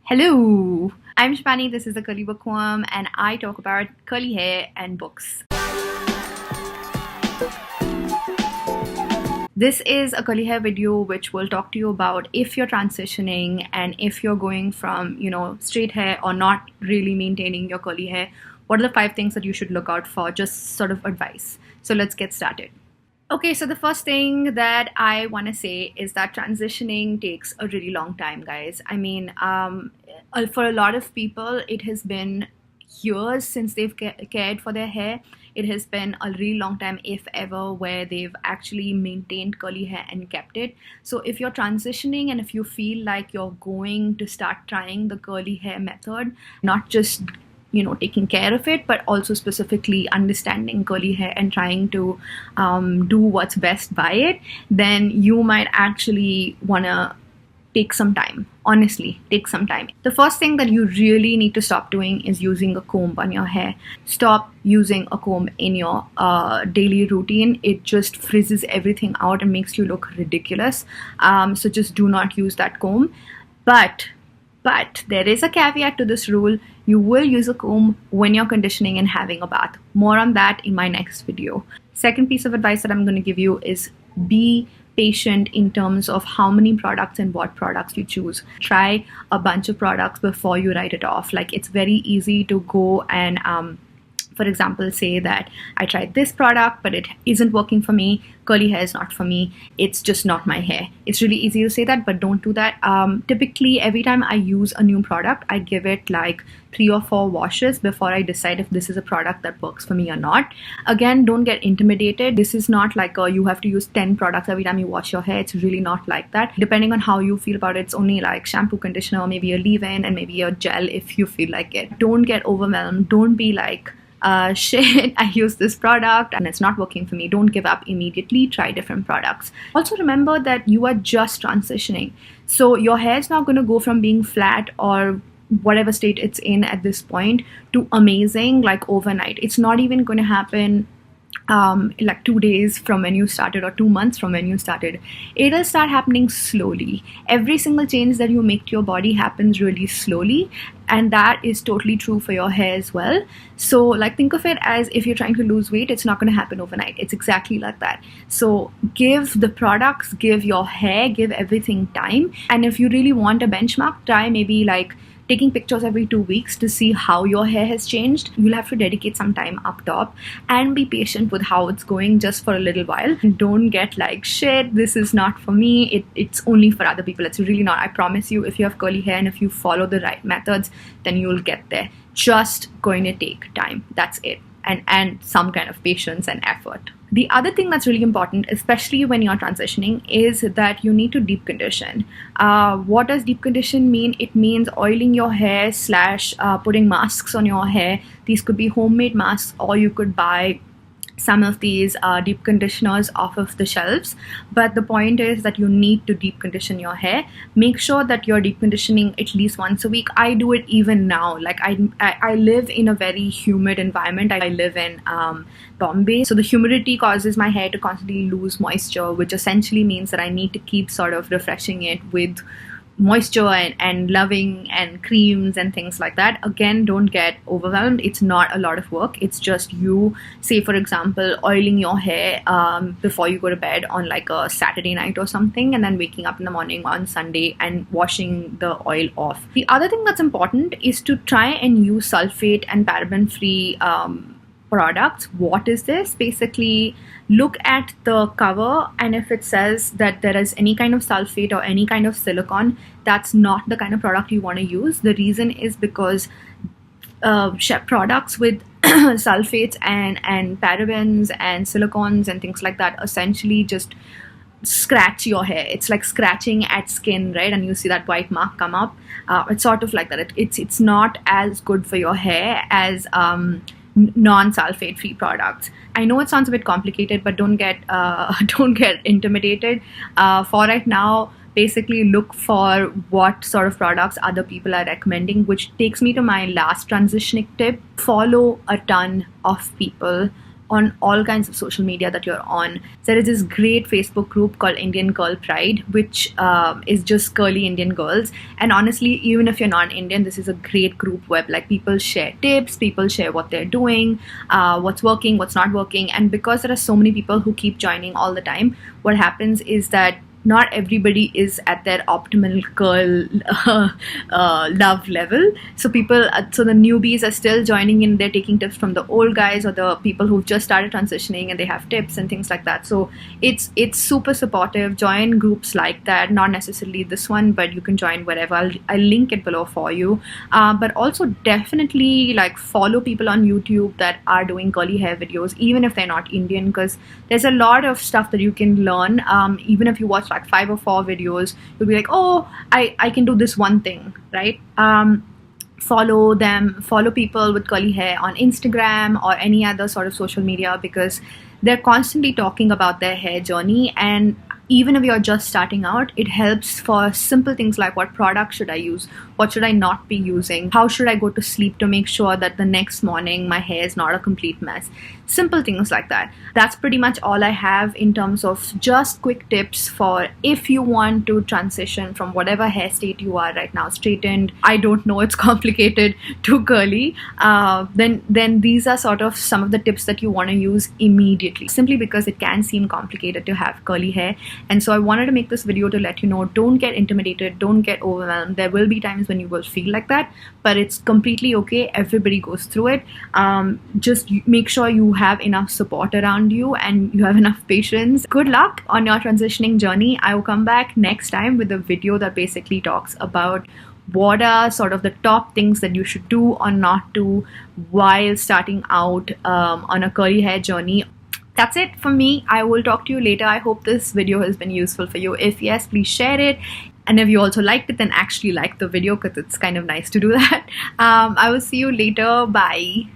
Hello, I'm Shpani. This is the Curly Bookworm, and I talk about curly hair and books. This is a curly hair video which will talk to you about if you're transitioning and if you're going from, straight hair or not really maintaining your curly hair. What are the 5 things that you should look out for? Just sort of advice. So let's get started. Okay, so the first thing that I want to say is that transitioning takes a really long time, guys. I mean, for a lot of people, it has been years since they've cared for their hair. It has been a really long time, if ever, where they've actually maintained curly hair and kept it. So if you're transitioning and if you feel like you're going to start trying the curly hair method, not just taking care of it, but also specifically understanding curly hair and trying to do what's best by it, then you might actually want to take some time. Honestly, take some time. The first thing that you really need to stop doing is using a comb on your hair. Stop using a comb in your daily routine. It just frizzes everything out and makes you look ridiculous. So just do not use that comb. But there is a caveat to this rule. You will use a comb when you're conditioning and having a bath. More on that in my next video. Second piece of advice that I'm going to give you is be patient in terms of how many products and what products you choose. Try a bunch of products before you write it off. Like, it's very easy to go and for example, say that I tried this product, but it isn't working for me. Curly hair is not for me. It's just not my hair. It's really easy to say that, but don't do that. Typically, every time I use a new product, I give it like 3 or 4 washes before I decide if this is a product that works for me or not. Again, don't get intimidated. This is not like you have to use 10 products every time you wash your hair. It's really not like that. Depending on how you feel about it, it's only like shampoo, conditioner, maybe a leave-in, and maybe a gel if you feel like it. Don't get overwhelmed. Don't be like, shit, I use this product and it's not working for me. Don't give up immediately. Try different products. Also remember that you are just transitioning. So your hair is not going to go from being flat or whatever state it's in at this point to amazing like overnight. It's not even going to happen like 2 days from when you started or 2 months from when you started. It'll start happening slowly. Every single change that you make to your body happens really slowly, and that is totally true for your hair as well. So like, think of it as if you're trying to lose weight, it's not going to happen overnight. It's exactly like that. So give the products, give your hair, give everything time. And if you really want a benchmark, try maybe like taking pictures every 2 weeks to see how your hair has changed. You'll have to dedicate some time up top and be patient with how it's going just for a little while. Don't get like, shit, this is not for me. It's only for other people. It's really not. I promise you, if you have curly hair and if you follow the right methods, then you'll get there. Just going to take time. That's it. And some kind of patience and effort. The other thing that's really important, especially when you're transitioning, is that you need to deep condition. What does deep condition mean? It means oiling your hair / putting masks on your hair. These could be homemade masks, or you could buy some of these deep conditioners off of the shelves. But the point is that you need to deep condition your hair. Make sure that you're deep conditioning at least once a week. I do it even now. Like, I live in a very humid environment. I live in Bombay, so the humidity causes my hair to constantly lose moisture, which essentially means that I need to keep sort of refreshing it with moisture and loving and creams and things like that. Again, don't get overwhelmed. It's not a lot of work. It's just you, say for example, oiling your hair before you go to bed on like a Saturday night or something, and then waking up in the morning on Sunday and washing the oil off. The other thing that's important is to try and use sulfate and paraben free products. What is this? Basically, look at the cover, and if it says that there is any kind of sulfate or any kind of silicone, that's not the kind of product you want to use. The reason is because products with sulfates and parabens and silicones and things like that essentially just scratch your hair. It's like scratching at skin, right? And you see that white mark come up. It's sort of like that. It's not as good for your hair as non-sulfate free products. I know it sounds a bit complicated, but don't get intimidated. For right now, basically look for what sort of products other people are recommending, which takes me to my last transitioning tip. Follow a ton of people on all kinds of social media that you're on. There is this great Facebook group called Indian Girl Pride, which is just curly Indian girls. And honestly, even if you're not Indian, this is a great group where like people share tips, people share what they're doing, what's working, what's not working. And because there are so many people who keep joining all the time, what happens is that not everybody is at their optimal curl love level. So so the newbies are still joining in. They're taking tips from the old guys or the people who've just started transitioning, and they have tips and things like that. So it's super supportive. Join groups like that. Not necessarily this one, but you can join wherever. I'll link it below for you. But also definitely like follow people on YouTube that are doing curly hair videos, even if they're not Indian, because there's a lot of stuff that you can learn. Even if you watch like 5 or 4 videos, you'll be like, oh, I can do this one thing, right? Follow them, follow people with curly hair on Instagram or any other sort of social media, because they're constantly talking about their hair journey. And even if you're just starting out, it helps for simple things like what product should I use, what should I not be using, how should I go to sleep to make sure that the next morning my hair is not a complete mess. Simple things like that. That's pretty much all I have in terms of just quick tips for if you want to transition from whatever hair state you are right now, straightened, I don't know, it's complicated, to curly. Then these are sort of some of the tips that you want to use immediately, simply because it can seem complicated to have curly hair. And so I wanted to make this video to let you know, don't get intimidated, don't get overwhelmed. There will be times when you will feel like that, but it's completely okay. Everybody goes through it. Just make sure you have enough support around you and you have enough patience. Good luck on your transitioning journey. I will come back next time with a video that basically talks about what are sort of the top things that you should do or not do while starting out on a curly hair journey. That's it from me. I will talk to you later. I hope this video has been useful for you. If yes, please share it. And if you also liked it, then actually like the video, because it's kind of nice to do that. I will see you later. Bye.